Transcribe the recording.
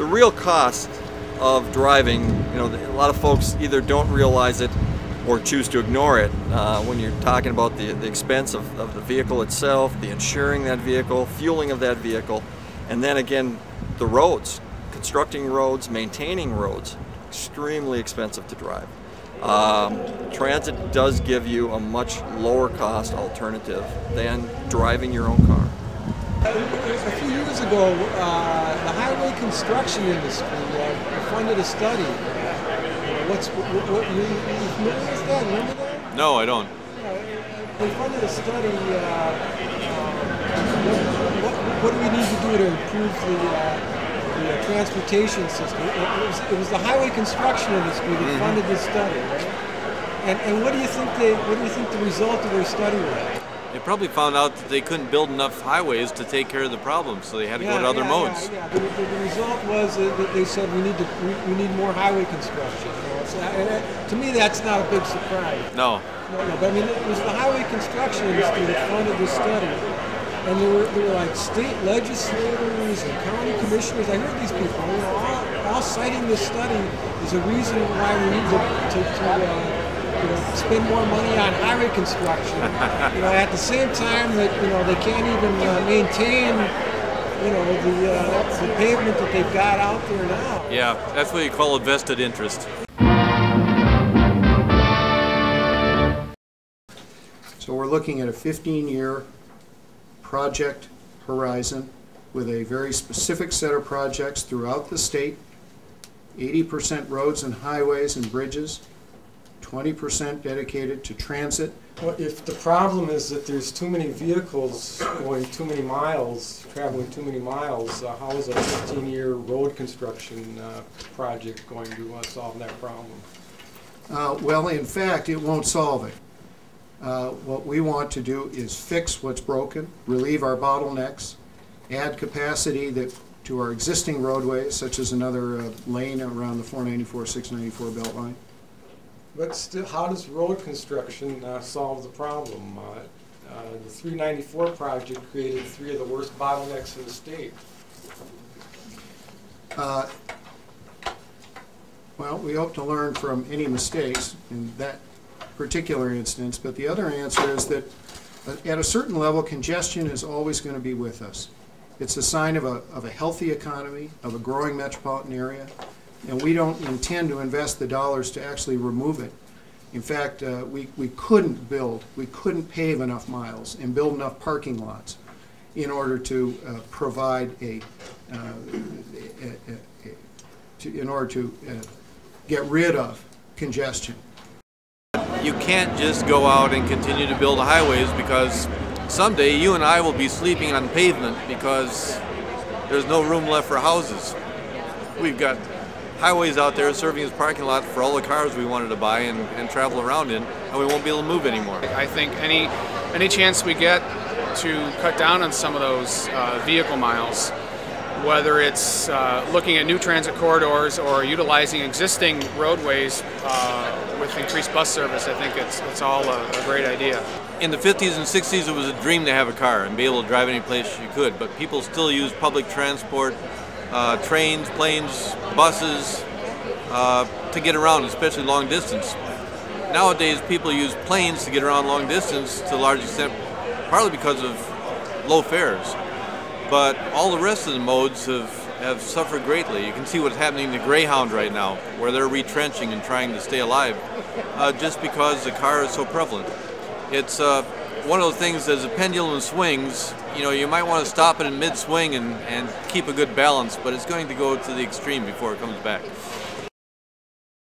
the real cost of driving, a lot of folks either don't realize it or choose to ignore it when you're talking about the expense of the vehicle itself, the insuring that vehicle, fueling of that vehicle, and then again the roads, constructing roads, maintaining roads, extremely expensive to drive. Transit does give you a much lower cost alternative than driving your own car. A few years ago, the highway construction industry funded a study. What you familiar with that? Remember that? No, I don't. They funded a study. What do we need to do to improve the transportation system? It was the highway construction industry that funded this study, right? And what do you think the result of their study was? They probably found out that they couldn't build enough highways to take care of the problem, so they had to go to other modes. Yeah. The result was that they said we need more highway construction. To me, that's not a big surprise. No. But I mean, it was the highway construction industry that funded this study, and there were like state legislators and county commissioners. I heard these people, all citing this study as a reason why we need to spend more money on highway construction. At the same time that they can't even maintain the pavement that they've got out there now. Yeah, that's what you call a vested interest. So we're looking at a 15-year project horizon with a very specific set of projects throughout the state. 80% roads and highways and bridges, 20% dedicated to transit. Well, if the problem is that there's too many vehicles going too many miles, traveling too many miles, how is a 15-year road construction project going to solve that problem? Well, in fact, it won't solve it. What we want to do is fix what's broken, relieve our bottlenecks, add capacity to our existing roadways, such as another lane around the 494, 694 Beltline. But still, how does road construction solve the problem? The 394 project created 3 of the worst bottlenecks in the state. Well, we hope to learn from any mistakes in that particular instance, but the other answer is that at a certain level, congestion is always going to be with us. It's a sign of a healthy economy, of a growing metropolitan area, and we don't intend to invest the dollars to actually remove it. In fact, we couldn't pave enough miles and build enough parking lots in order to provide in order to get rid of congestion. You can't just go out and continue to build highways, because someday you and I will be sleeping on pavement because there's no room left for houses. We've got highways out there serving as parking lots for all the cars we wanted to buy and travel around in, and we won't be able to move anymore. I think any chance we get to cut down on some of those vehicle miles, whether it's looking at new transit corridors or utilizing existing roadways with increased bus service, I think it's all a great idea. In the 50s and 60s, it was a dream to have a car and be able to drive any place you could, but people still use public transport, trains, planes, buses to get around, especially long distance. Nowadays, people use planes to get around long distance to a large extent, partly because of low fares. But all the rest of the modes have suffered greatly. You can see what's happening to Greyhound right now, where they're retrenching and trying to stay alive just because the car is so prevalent. It's one of those things, as the pendulum swings, you might want to stop it in mid-swing and keep a good balance, but it's going to go to the extreme before it comes back.